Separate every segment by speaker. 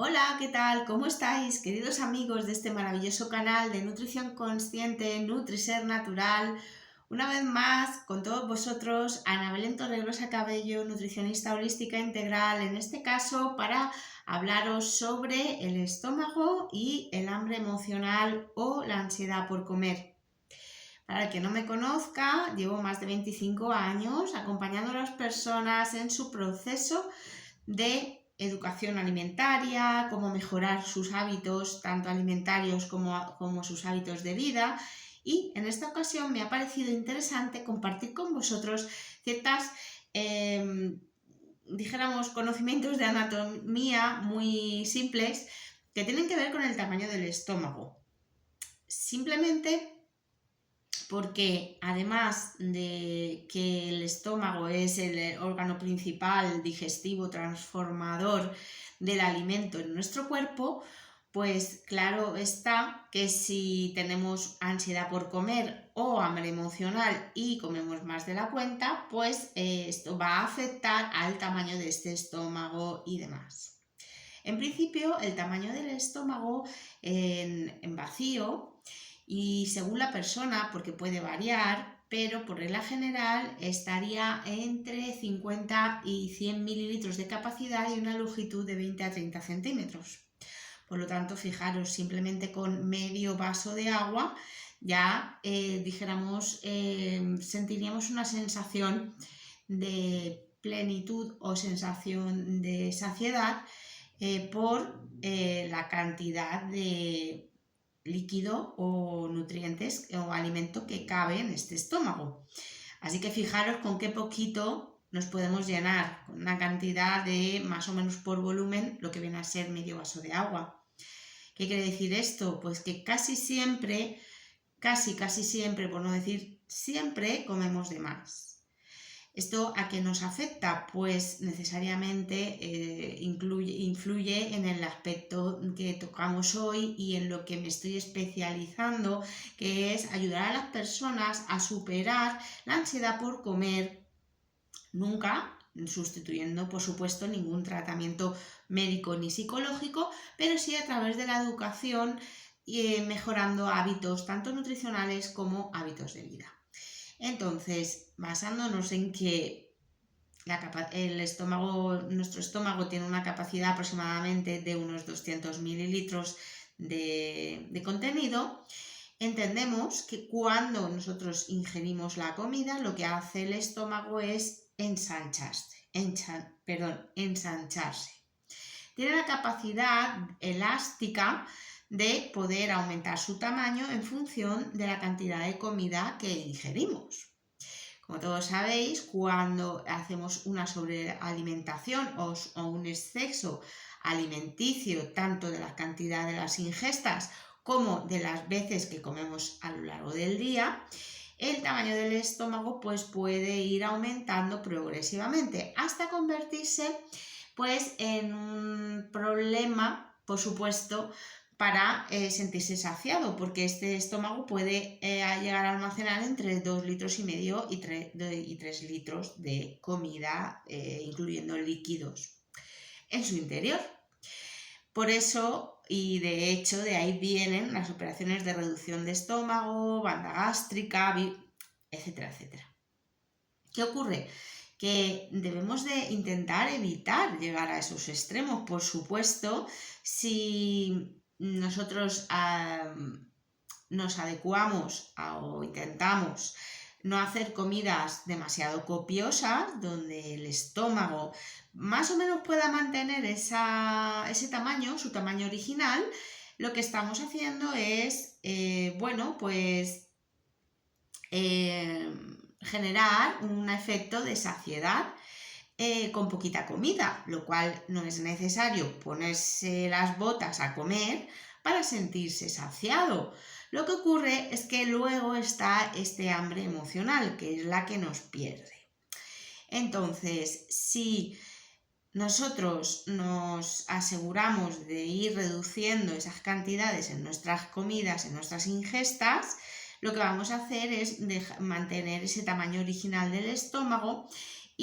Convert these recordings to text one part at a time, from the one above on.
Speaker 1: Hola, ¿qué tal? ¿Cómo estáis, queridos amigos de este maravilloso canal de nutrición consciente, Nutriser Natural? Una vez más, con todos vosotros, Ana Belén Torregrosa Cabello, nutricionista holística integral, en este caso para hablaros sobre el estómago y el hambre emocional o la ansiedad por comer. Para el que no me conozca, llevo más de 25 años acompañando a las personas en su proceso de educación alimentaria, cómo mejorar sus hábitos tanto alimentarios como sus hábitos de vida, y en esta ocasión me ha parecido interesante compartir con vosotros ciertas dijéramos conocimientos de anatomía muy simples que tienen que ver con el tamaño del estómago. Simplemente porque además de que el estómago es el órgano principal digestivo transformador del alimento en nuestro cuerpo, pues claro está que si tenemos ansiedad por comer o hambre emocional y comemos más de la cuenta, pues esto va a afectar al tamaño de este estómago y demás. En principio, el tamaño del estómago en vacío, y según la persona, porque puede variar, pero por regla general estaría entre 50 y 100 mililitros de capacidad y una longitud de 20 a 30 centímetros. Por lo tanto, fijaros, simplemente con medio vaso de agua ya, sentiríamos una sensación de plenitud o sensación de saciedad por la cantidad de líquido o nutrientes o alimento que cabe en este estómago. Así que fijaros con qué poquito nos podemos llenar, con una cantidad de más o menos por volumen, lo que viene a ser medio vaso de agua. ¿Qué quiere decir esto? Pues que casi siempre, por no decir siempre, comemos de más. ¿Esto a qué nos afecta? Pues necesariamente influye en el aspecto que tocamos hoy y en lo que me estoy especializando, que es ayudar a las personas a superar la ansiedad por comer, nunca sustituyendo, por supuesto, ningún tratamiento médico ni psicológico, pero sí a través de la educación y mejorando hábitos tanto nutricionales como hábitos de vida. Entonces, basándonos en que nuestro estómago tiene una capacidad aproximadamente de unos 200 mililitros de contenido, entendemos que cuando nosotros ingerimos la comida, lo que hace el estómago es ensancharse. Tiene la capacidad elástica de poder aumentar su tamaño en función de la cantidad de comida que ingerimos. Como todos sabéis, cuando hacemos una sobrealimentación o un exceso alimenticio, tanto de la cantidad de las ingestas como de las veces que comemos a lo largo del día, el tamaño del estómago pues puede ir aumentando progresivamente hasta convertirse pues en un problema, por supuesto, para sentirse saciado, porque este estómago puede llegar a almacenar entre 2,5 litros y 3 litros de comida, incluyendo líquidos, en su interior. Por eso, y de hecho, de ahí vienen las operaciones de reducción de estómago, banda gástrica, etcétera, etcétera. ¿Qué ocurre? Que debemos de intentar evitar llegar a esos extremos, por supuesto, si nosotros nos adecuamos o intentamos no hacer comidas demasiado copiosas, donde el estómago más o menos pueda mantener ese tamaño, su tamaño original. Lo que estamos haciendo es, generar un efecto de saciedad con poquita comida, lo cual no es necesario ponerse las botas a comer para sentirse saciado. Lo que ocurre es que luego está este hambre emocional, que es la que nos pierde. Entonces, si nosotros nos aseguramos de ir reduciendo esas cantidades en nuestras comidas, en nuestras ingestas, lo que vamos a hacer es mantener ese tamaño original del estómago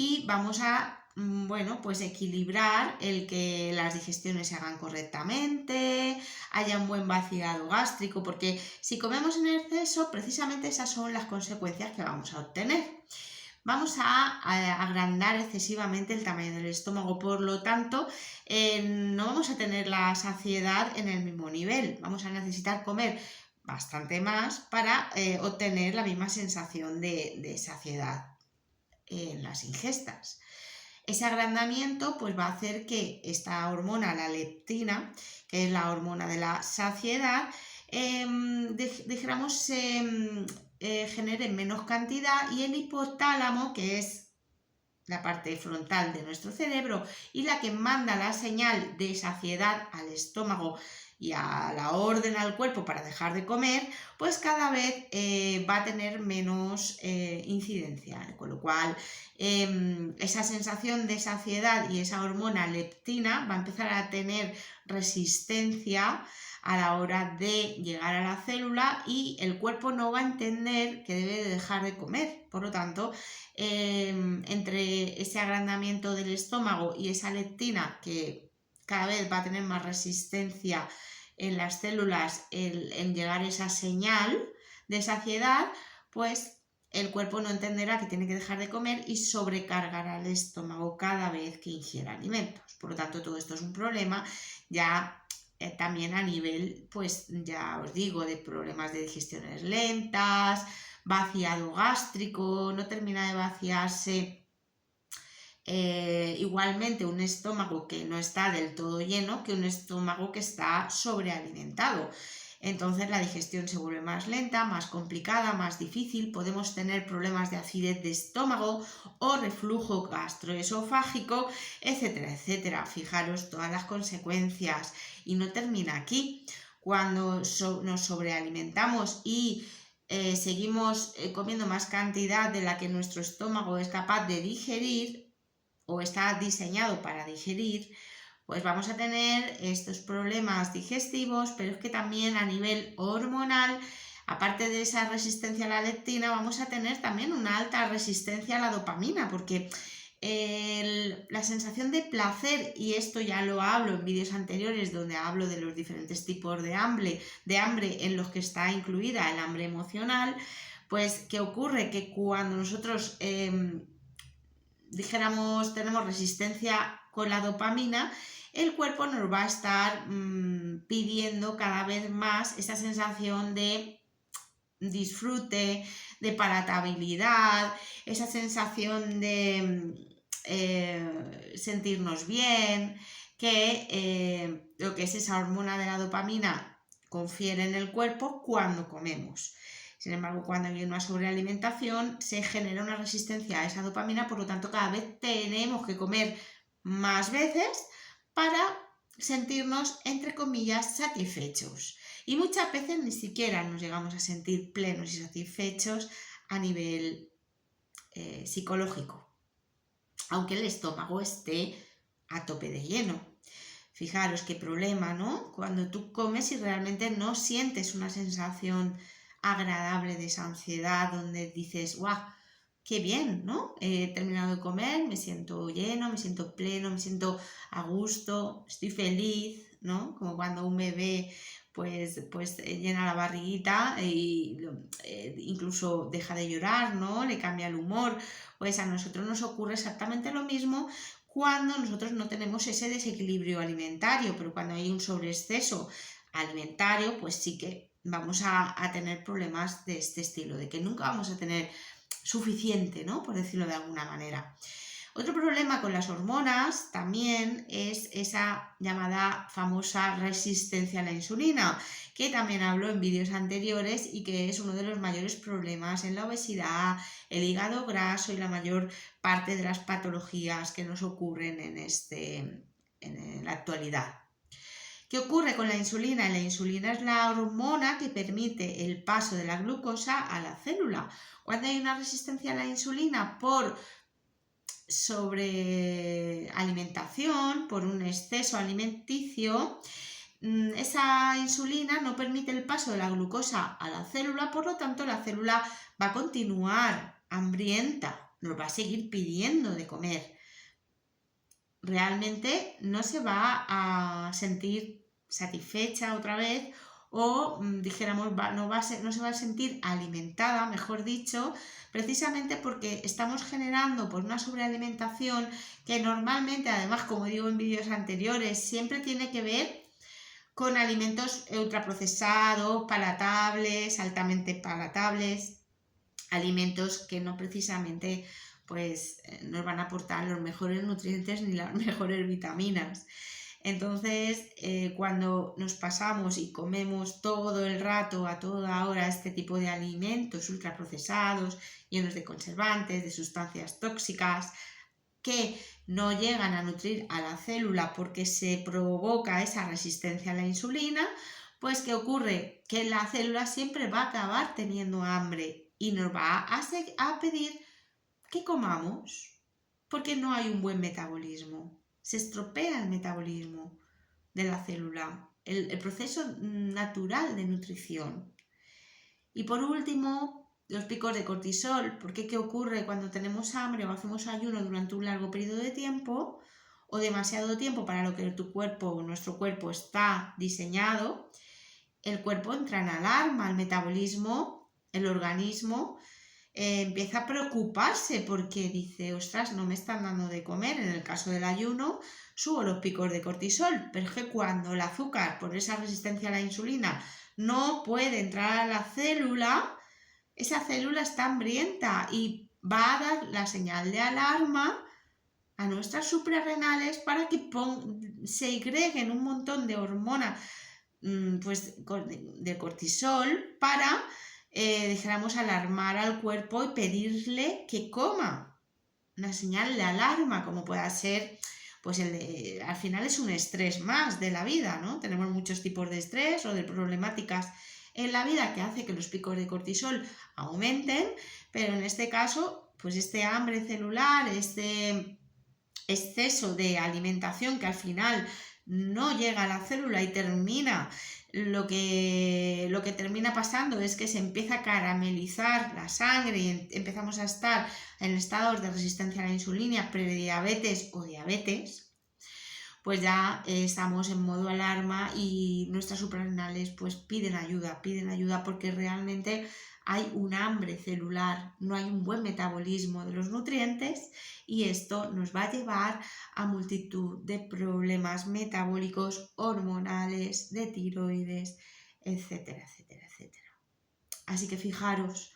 Speaker 1: y vamos a bueno, pues equilibrar el que las digestiones se hagan correctamente, haya un buen vaciado gástrico, porque si comemos en exceso, precisamente esas son las consecuencias que vamos a obtener. Vamos a agrandar excesivamente el tamaño del estómago, por lo tanto, no vamos a tener la saciedad en el mismo nivel. Vamos a necesitar comer bastante más para obtener la misma sensación de saciedad en las ingestas. Ese agrandamiento pues va a hacer que esta hormona, la leptina, que es la hormona de la saciedad, dijéramos, genere en menos cantidad, y el hipotálamo, que es la parte frontal de nuestro cerebro y la que manda la señal de saciedad al estómago y a la orden al cuerpo para dejar de comer, pues cada vez va a tener menos incidencia, con lo cual esa sensación de saciedad y esa hormona leptina va a empezar a tener resistencia a la hora de llegar a la célula, y el cuerpo no va a entender que debe de dejar de comer. Por lo tanto, entre ese agrandamiento del estómago y esa leptina, que cada vez va a tener más resistencia en las células en llegar esa señal de saciedad, pues el cuerpo no entenderá que tiene que dejar de comer y sobrecargará el estómago cada vez que ingiera alimentos. Por lo tanto, todo esto es un problema ya también a nivel, pues ya os digo, de problemas de digestiones lentas, vaciado gástrico, no termina de vaciarse. Igualmente un estómago que no está del todo lleno que un estómago que está sobrealimentado. Entonces la digestión se vuelve más lenta, más complicada, más difícil. Podemos tener problemas de acidez de estómago o reflujo gastroesofágico, etcétera, etcétera. Fijaros todas las consecuencias. Y no termina aquí. Cuando nos sobrealimentamos y seguimos comiendo más cantidad de la que nuestro estómago es capaz de digerir o está diseñado para digerir, pues vamos a tener estos problemas digestivos, pero es que también a nivel hormonal, aparte de esa resistencia a la leptina, vamos a tener también una alta resistencia a la dopamina, porque la sensación de placer, y esto ya lo hablo en vídeos anteriores donde hablo de los diferentes tipos de hambre en los que está incluida el hambre emocional, pues ¿qué ocurre? Que cuando nosotros dijéramos tenemos resistencia con la dopamina, el cuerpo nos va a estar pidiendo cada vez más esa sensación de disfrute, de palatabilidad, esa sensación de sentirnos bien, que lo que es esa hormona de la dopamina confiere en el cuerpo cuando comemos. Sin embargo, cuando hay una sobrealimentación se genera una resistencia a esa dopamina, por lo tanto cada vez tenemos que comer más veces para sentirnos, entre comillas, satisfechos. Y muchas veces ni siquiera nos llegamos a sentir plenos y satisfechos a nivel psicológico, aunque el estómago esté a tope de lleno. Fijaros qué problema, ¿no? Cuando tú comes y realmente no sientes una sensación agradable de esa ansiedad, donde dices, ¡guau! ¡Qué bien!, ¿no? He terminado de comer, me siento lleno, me siento pleno, me siento a gusto, estoy feliz, ¿no? Como cuando un bebé pues llena la barriguita y incluso deja de llorar, ¿no? Le cambia el humor. Pues a nosotros nos ocurre exactamente lo mismo cuando nosotros no tenemos ese desequilibrio alimentario, pero cuando hay un sobreexceso alimentario, pues sí que vamos a tener problemas de este estilo, de que nunca vamos a tener suficiente, ¿no? Por decirlo de alguna manera. Otro problema con las hormonas también es esa llamada famosa resistencia a la insulina, que también hablo en vídeos anteriores y que es uno de los mayores problemas en la obesidad, el hígado graso y la mayor parte de las patologías que nos ocurren en la actualidad. ¿Qué ocurre con la insulina? La insulina es la hormona que permite el paso de la glucosa a la célula. Cuando hay una resistencia a la insulina por sobrealimentación, por un exceso alimenticio, esa insulina no permite el paso de la glucosa a la célula, por lo tanto la célula va a continuar hambrienta, nos va a seguir pidiendo de comer. realmente no se va a sentir satisfecha otra vez o dijéramos no se va a sentir alimentada, mejor dicho, precisamente porque estamos generando pues, una sobrealimentación que normalmente, además, como digo en vídeos anteriores, siempre tiene que ver con alimentos ultraprocesados, palatables, altamente palatables, alimentos que no precisamente pues nos van a aportar los mejores nutrientes ni las mejores vitaminas. Entonces, cuando nos pasamos y comemos todo el rato, a toda hora, este tipo de alimentos ultraprocesados, llenos de conservantes, de sustancias tóxicas, que no llegan a nutrir a la célula porque se provoca esa resistencia a la insulina, pues ¿qué ocurre? Que la célula siempre va a acabar teniendo hambre y nos va a pedir que comamos, porque no hay un buen metabolismo. Se estropea el metabolismo de la célula, el proceso natural de nutrición. Y por último, los picos de cortisol, porque ¿qué ocurre cuando tenemos hambre o hacemos ayuno durante un largo periodo de tiempo o demasiado tiempo para lo que tu cuerpo o nuestro cuerpo está diseñado? El cuerpo entra en alarma, el metabolismo, el organismo empieza a preocuparse porque dice, ostras, no me están dando de comer. En el caso del ayuno, subo los picos de cortisol, pero es que cuando el azúcar, por esa resistencia a la insulina, no puede entrar a la célula, esa célula está hambrienta y va a dar la señal de alarma a nuestras suprarrenales para que se segreguen un montón de hormonas pues, de cortisol para dijéramos alarmar al cuerpo y pedirle que coma. Una señal de alarma, como pueda ser, pues al final es un estrés más de la vida, ¿no? Tenemos muchos tipos de estrés o de problemáticas en la vida que hace que los picos de cortisol aumenten, pero en este caso, pues este hambre celular, este exceso de alimentación que al final no llega a la célula y termina lo que termina pasando es que se empieza a caramelizar la sangre y empezamos a estar en estados de resistencia a la insulina, prediabetes o diabetes, pues ya estamos en modo alarma y nuestras suprarrenales pues piden ayuda porque realmente hay un hambre celular, no hay un buen metabolismo de los nutrientes y esto nos va a llevar a multitud de problemas metabólicos, hormonales, de tiroides, etcétera, etcétera, etcétera. Así que fijaros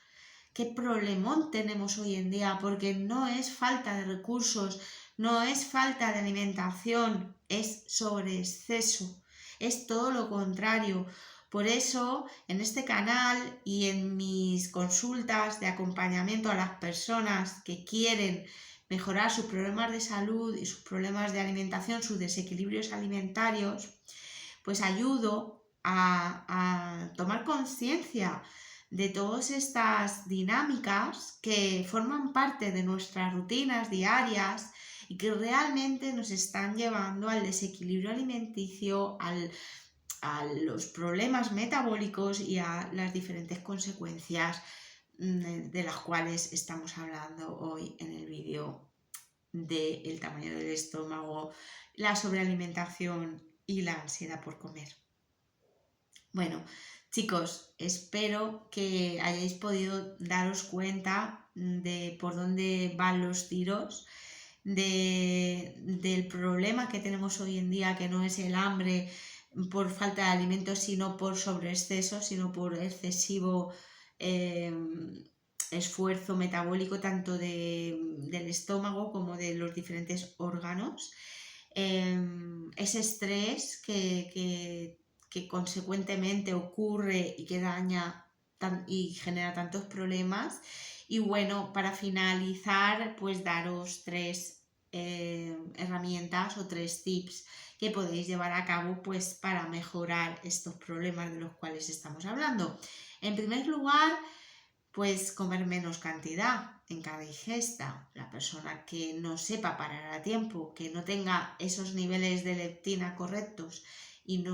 Speaker 1: qué problemón tenemos hoy en día, porque no es falta de recursos, no es falta de alimentación, es sobreexceso, es todo lo contrario. Por eso, en este canal y en mis consultas de acompañamiento a las personas que quieren mejorar sus problemas de salud y sus problemas de alimentación, sus desequilibrios alimentarios, pues ayudo a tomar conciencia de todas estas dinámicas que forman parte de nuestras rutinas diarias y que realmente nos están llevando al desequilibrio alimenticio, a los problemas metabólicos y a las diferentes consecuencias de las cuales estamos hablando hoy en el vídeo del tamaño del estómago, la sobrealimentación y la ansiedad por comer. Bueno, chicos, espero que hayáis podido daros cuenta de por dónde van los tiros, del problema que tenemos hoy en día, que no es el hambre por falta de alimentos, sino por sobreexceso, sino por excesivo esfuerzo metabólico tanto del estómago como de los diferentes órganos. Ese estrés que consecuentemente ocurre y que daña y genera tantos problemas. Y bueno, para finalizar, pues daros 3 herramientas o 3 tips que podéis llevar a cabo pues para mejorar estos problemas de los cuales estamos hablando. En primer lugar, pues comer menos cantidad en cada ingesta. La persona que no sepa parar a tiempo, que no tenga esos niveles de leptina correctos y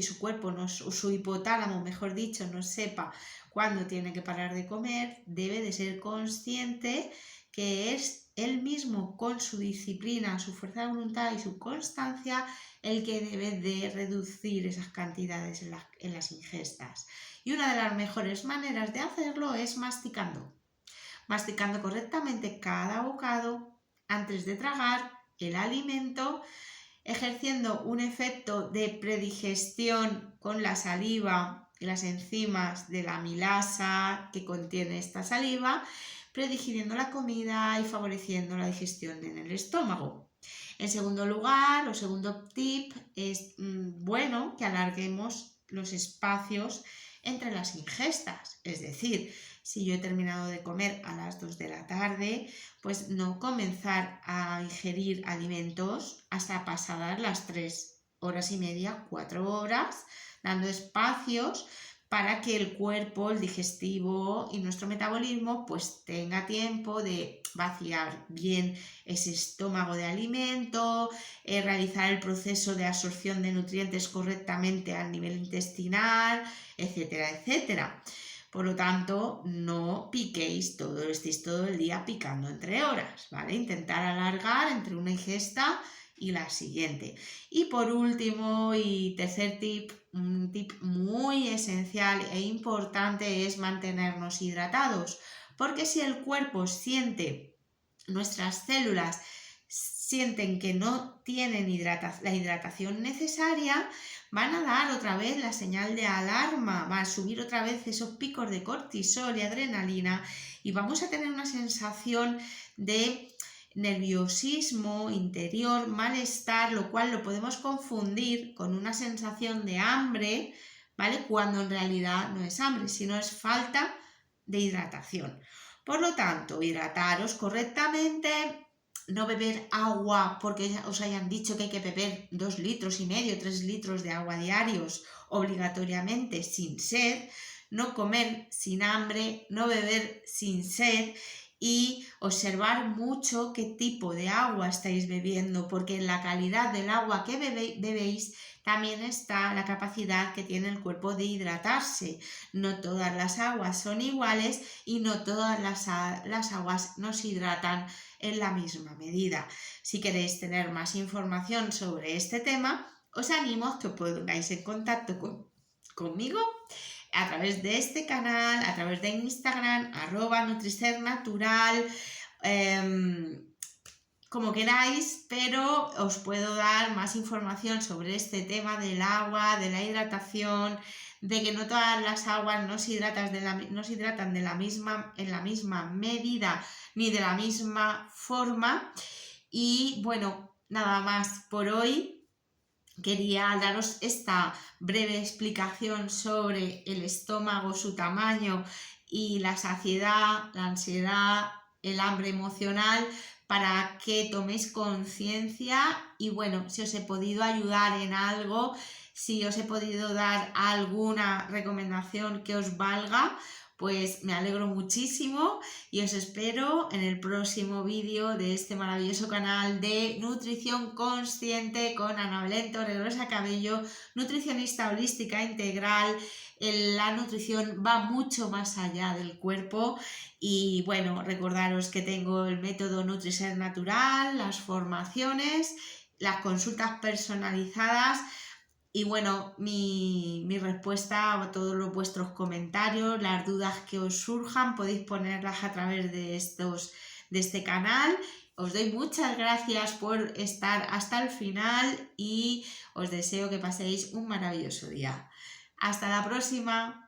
Speaker 1: su cuerpo, su hipotálamo, mejor dicho, no sepa cuándo tiene que parar de comer, debe de ser consciente que es él mismo con su disciplina, su fuerza de voluntad y su constancia el que debe de reducir esas cantidades en las ingestas. Y una de las mejores maneras de hacerlo es masticando correctamente cada bocado antes de tragar el alimento, ejerciendo un efecto de predigestión con la saliva y las enzimas de la amilasa que contiene esta saliva, predigiriendo la comida y favoreciendo la digestión en el estómago. En segundo lugar, o segundo tip, es bueno que alarguemos los espacios entre las ingestas. Es decir, si yo he terminado de comer a las 2 de la tarde, pues no comenzar a ingerir alimentos hasta pasadas las 3 horas y media, 4 horas, dando espacios para que el cuerpo, el digestivo y nuestro metabolismo pues tenga tiempo de vaciar bien ese estómago de alimento, realizar el proceso de absorción de nutrientes correctamente a nivel intestinal, etcétera, etcétera. Por lo tanto, no piquéis estéis todo el día picando entre horas, ¿vale? Intentar alargar entre una ingesta y la siguiente. Y por último y tercer tip, un tip muy esencial e importante es mantenernos hidratados, porque si el cuerpo siente, nuestras células sienten que no tienen la hidratación necesaria, van a dar otra vez la señal de alarma, va a subir otra vez esos picos de cortisol y adrenalina y vamos a tener una sensación de nerviosismo interior, malestar, lo cual lo podemos confundir con una sensación de hambre, ¿vale? Cuando en realidad no es hambre, sino es falta de hidratación. Por lo tanto, hidrataros correctamente, no beber agua porque os hayan dicho que hay que beber 2,5 litros, 3 litros de agua diarios obligatoriamente sin sed, no comer sin hambre, no beber sin sed y observar mucho qué tipo de agua estáis bebiendo, porque en la calidad del agua que bebéis también está la capacidad que tiene el cuerpo de hidratarse. No todas las aguas son iguales y no todas las aguas nos hidratan en la misma medida. Si queréis tener más información sobre este tema, os animo a que os pongáis en contacto conmigo a través de este canal, a través de Instagram, @NutriSerNatural, como queráis, pero os puedo dar más información sobre este tema del agua, de la hidratación, de que no todas las aguas no se hidratan en la misma medida ni de la misma forma. Y bueno, nada más por hoy. Quería daros esta breve explicación sobre el estómago, su tamaño y la saciedad, la ansiedad, el hambre emocional, para que toméis conciencia y bueno, si os he podido ayudar en algo, si os he podido dar alguna recomendación que os valga, pues me alegro muchísimo y os espero en el próximo vídeo de este maravilloso canal de Nutrición Consciente con Ana Belén Torregrosa Cabello, nutricionista holística integral. La nutrición va mucho más allá del cuerpo y bueno, recordaros que tengo el método NutriSer Natural, las formaciones, las consultas personalizadas. Y bueno, mi respuesta a todos los vuestros comentarios, las dudas que os surjan, podéis ponerlas a través de este canal. Os doy muchas gracias por estar hasta el final y os deseo que paséis un maravilloso día. ¡Hasta la próxima!